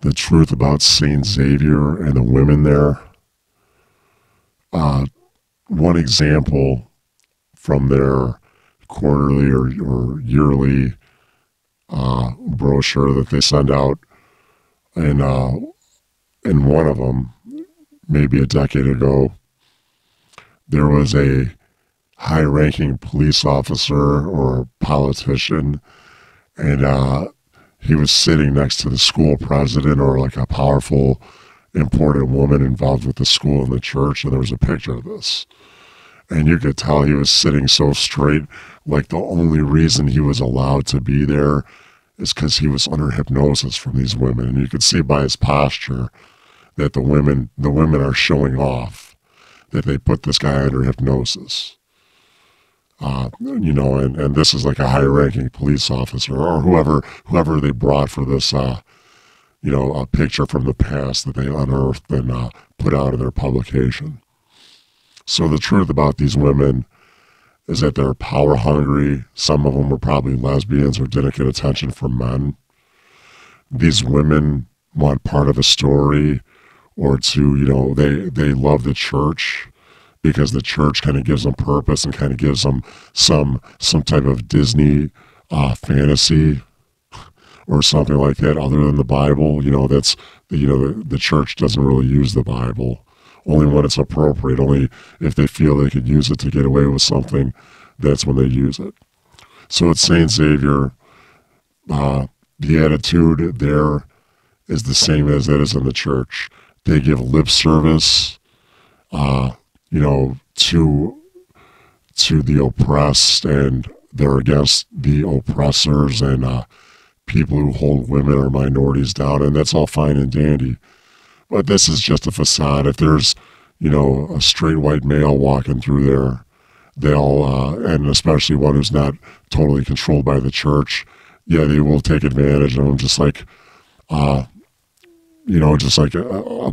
the truth about Saint Xavier and the women there. One example from their quarterly or yearly brochure that they send out, and in one of them, maybe a decade ago, there was a high-ranking police officer or politician, and he was sitting next to the school president or like a powerful, important woman involved with the school and the church, and there was a picture of this. And you could tell he was sitting so straight, like the only reason he was allowed to be there is because he was under hypnosis from these women. And you could see by his posture that the women are showing off that they put this guy under hypnosis. And this is like a high-ranking police officer or whoever they brought for this, a picture from the past that they unearthed and put out in their publication. So the truth about these women is that they're power hungry. Some of them were probably lesbians or didn't get attention from men. These women want part of a story, or they love the church because the church kind of gives them purpose and kind of gives them some type of Disney fantasy or something like that other than the Bible. The church doesn't really use the Bible. Only when it's appropriate, only if they feel they could use it to get away with something, that's when they use it. So at St. Xavier, the attitude there is the same as it is in the church. They give lip service, to the oppressed, and they're against the oppressors and people who hold women or minorities down, and that's all fine and dandy. But this is just a facade. If there's, a straight white male walking through there, they'll, and especially one who's not totally controlled by the church, yeah, they will take advantage of them, just like a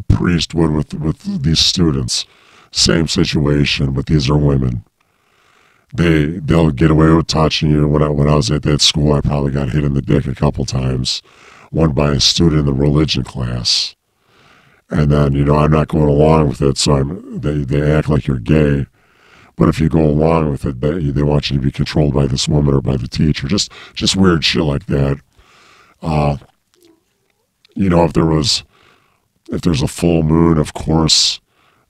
priest would with these students. Same situation, but these are women. They'll get away with touching you. When I was at that school, I probably got hit in the dick a couple times. One by a student in the religion class. And then, I'm not going along with it, so they act like you're gay. But if you go along with it, they want you to be controlled by this woman or by the teacher. Just weird shit like that. If there's a full moon, of course,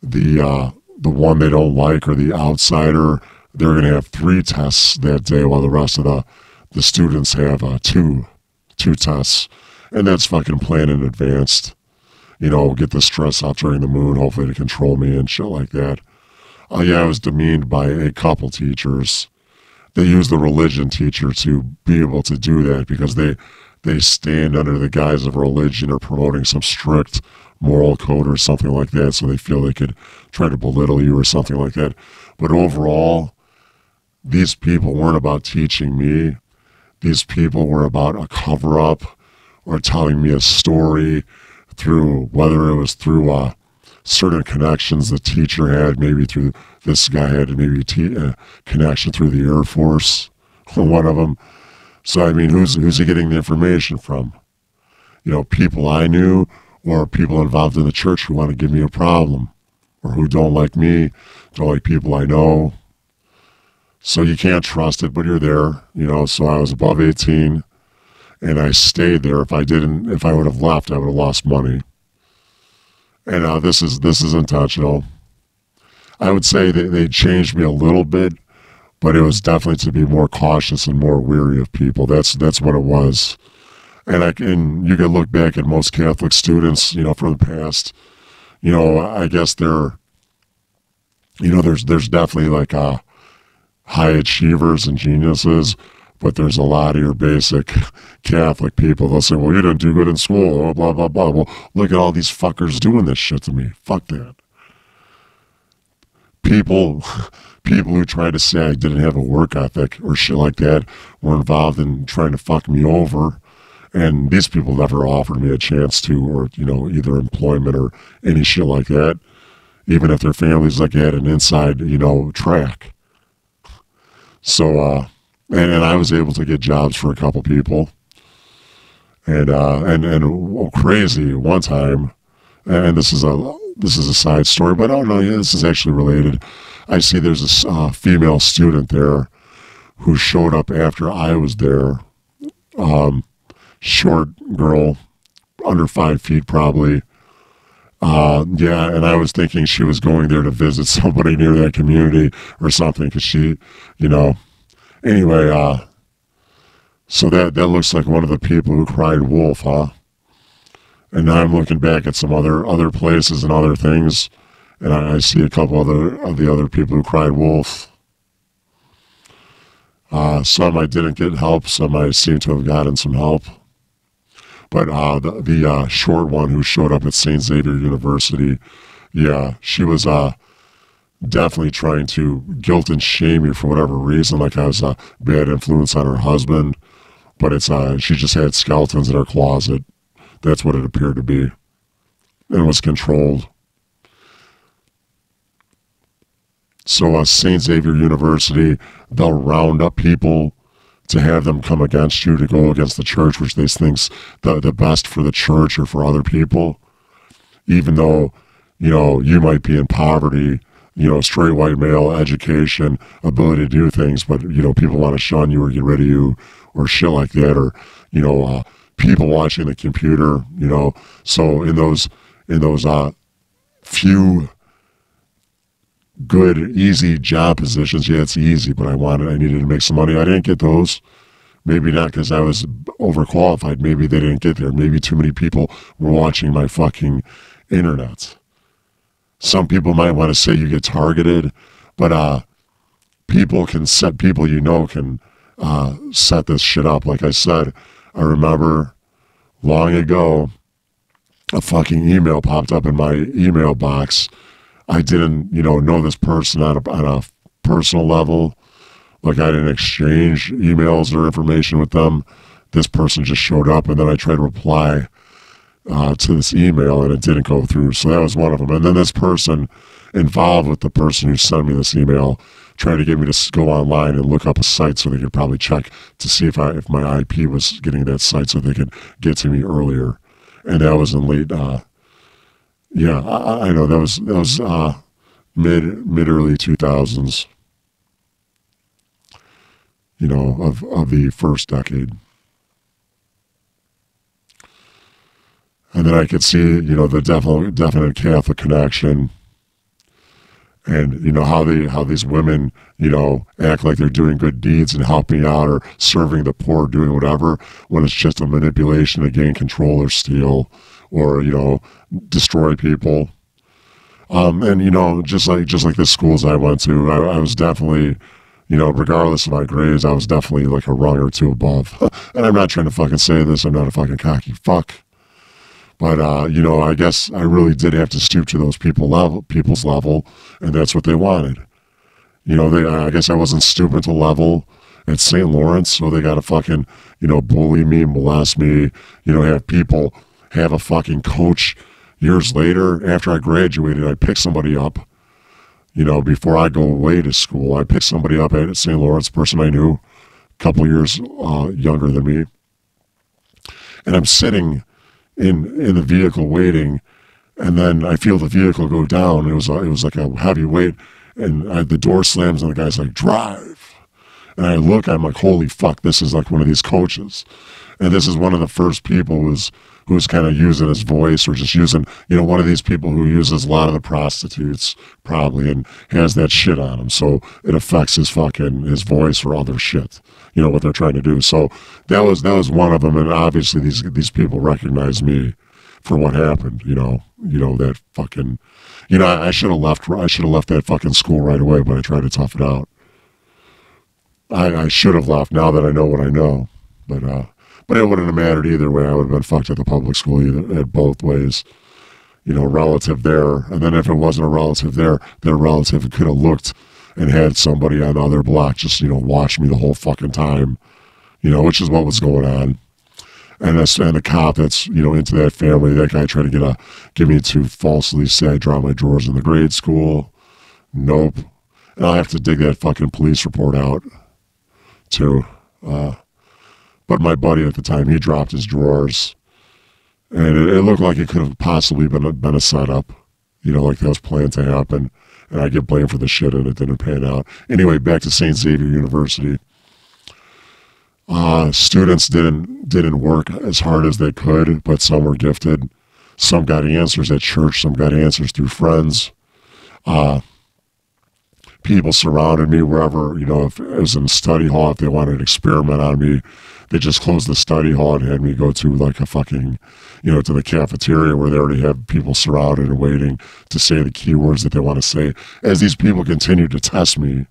the one they don't like or the outsider, they're going to have 3 tests that day while the rest of the students have two tests. And that's fucking planned in advance. Get the stress out during the moon, hopefully to control me and shit like that. I was demeaned by a couple teachers. They use the religion teacher to be able to do that because they stand under the guise of religion or promoting some strict moral code or something like that, so they feel they could try to belittle you or something like that. But overall, these people weren't about teaching me. These people were about a cover-up or telling me a story whether it was through certain connections the teacher had, maybe through this guy had maybe a connection through the Air Force, one of them. So, who's he getting the information from? People I knew or people involved in the church who want to give me a problem or who don't like me, don't like people I know. So you can't trust it, but you're there, so I was above 18. And I stayed there. If I would have left, I would have lost money. And this is intentional. I would say that they changed me a little bit, but it was definitely to be more cautious and more wary of people. That's what it was. And you can look back at most Catholic students, from the past. I guess there's definitely like high achievers and geniuses. But there's a lot of your basic Catholic people. They'll say, well, you didn't do good in school, blah, blah, blah. Well, look at all these fuckers doing this shit to me. Fuck that. People who try to say I didn't have a work ethic or shit like that were involved in trying to fuck me over. And these people never offered me a chance to, or, either employment or any shit like that. Even if their families had an inside, track. So, and I was able to get jobs for a couple people. And crazy one time, and this is a side story, but oh no, yeah, this is actually related. I see there's this female student there who showed up after I was there. Short girl, under 5 feet probably. Yeah, and I was thinking she was going there to visit somebody near that community or something, because she, you know. Anyway, so that looks like one of the people who cried wolf, huh? And now I'm looking back at some other places and other things, and I see a couple of the other people who cried wolf. Some I didn't get help, some I seem to have gotten some help. But the short one who showed up at St. Xavier University, yeah, she was definitely trying to guilt and shame me for whatever reason, like I was a bad influence on her husband. But it's she just had skeletons in her closet. That's what it appeared to be. And was controlled. So St. Xavier University, they'll round up people to have them come against you, to go against the church, which they think's the best for the church or for other people. Even though, you know, you might be in poverty, you know, straight white male, education, ability to do things, but, you know, people want to shun you or get rid of you or shit like that, or, you know, people watching the computer, you know. So in those few good, easy job positions, yeah, it's easy, but I needed to make some money. I didn't get those. Maybe not because I was overqualified. Maybe they didn't get there.Maybe too many people were watching my fucking internet. Some people might want to say you get targeted, but people can set, people you know can set this shit up. Like I said, I remember long ago, a fucking email popped up in my email box. I didn't, you know this person on a personal level. Like, I didn't exchange emails or information with them. This person just showed up, and then I tried to reply to this email, and it didn't go through. So that was one of them. And then this person involved with the person who sent me this email tried to get me to go online and look up a site so they could probably check to see if my IP was getting that site so they could get to me earlier. And that was in late, yeah, I know that was mid early 2000s. You know, of the first decade. And then I could see, you know, the definite Catholic connection, and, you know, how these women, you know, act like they're doing good deeds and helping out or serving the poor, doing whatever, when it's just a manipulation to gain control or steal or, you know, destroy people. And, you know, just like the schools I went to, I was definitely, you know, regardless of my grades, I was definitely like a rung or two above. And I'm not trying to fucking say this, I'm not a fucking cocky fuck. But, you know, I guess I really did have to stoop to those people's level, and that's what they wanted. You know, I guess I wasn't stooping to level at St. Lawrence, so they got to fucking, you know, bully me, molest me, you know, have a fucking coach. Years later, after I graduated, I picked somebody up. You know, before I go away to school, I picked somebody up at St. Lawrence, a person I knew, a couple years younger than me. And I'm sitting in the vehicle waiting, and then I feel the vehicle go down. It was like a heavy weight, and the door slams, and the guy's like, "Drive." And I look, I'm like, holy fuck, this is like one of these coaches. And this is one of the first people who's kind of using his voice, or just using, you know, one of these people who uses a lot of the prostitutes probably, and has that shit on him. So it affects his voice or other shit, you know, what they're trying to do. So that was one of them. And obviously these people recognize me for what happened, you know, that fucking, you know, I should have left that fucking school right away, but I tried to tough it out. I should have left now that I know what I know, but it wouldn't have mattered either way. I would have been fucked at the public school either, at both ways. You know, relative there. And then if it wasn't a relative there, their relative could have looked and had somebody on the other block just, you know, watch me the whole fucking time. You know, which is what was going on. And the cop that's, you know, into that family, that guy tried to get me to falsely say I dropped my drawers in the grade school. Nope. And I'll have to dig that fucking police report out, too. But my buddy at the time, he dropped his drawers, and it looked like it could have possibly been a setup, like that was planned to happen. And I get blamed for the shit, and it didn't pan out. Anyway, back to St. Xavier University. Students didn't work as hard as they could, but some were gifted. Some got answers at church. Some got answers through friends. People surrounded me wherever, if it was in a study hall, if they wanted to experiment on me, they just closed the study hall and had me go to like a fucking, to the cafeteria where they already have people surrounded and waiting to say the keywords that they want to say. As these people continued to test me,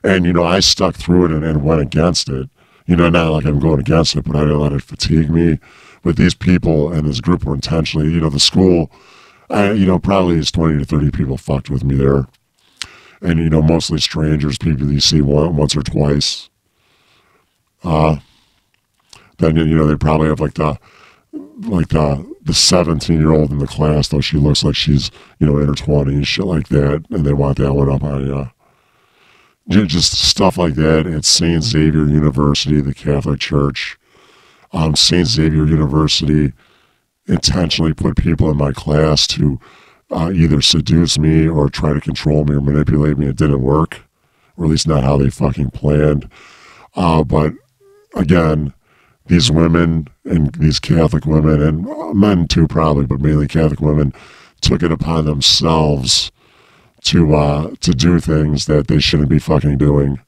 and, I stuck through it and went against it. Not like I'm going against it, but I didn't let it fatigue me. But these people and this group were intentionally, the school, probably is 20 to 30 people fucked with me there. And, mostly strangers, people you see once or twice. Then, they probably have like the 17-year-old in the class, though she looks like she's, in her 20s, shit like that. And they want that one up on you. Just stuff like that at St. Xavier University, the Catholic Church. St. Xavier University intentionally put people in my class to either seduce me or try to control me or manipulate me. It didn't work, or at least not how they fucking planned. But again, these women and these Catholic women, and men too probably, but mainly Catholic women, took it upon themselves to do things that they shouldn't be fucking doing.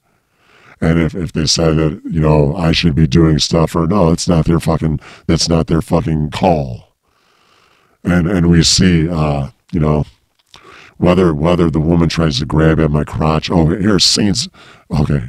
And if they said that, I should be doing stuff, or no, that's not their fucking call. And we see, whether the woman tries to grab at my crotch, oh, here's Saints, okay,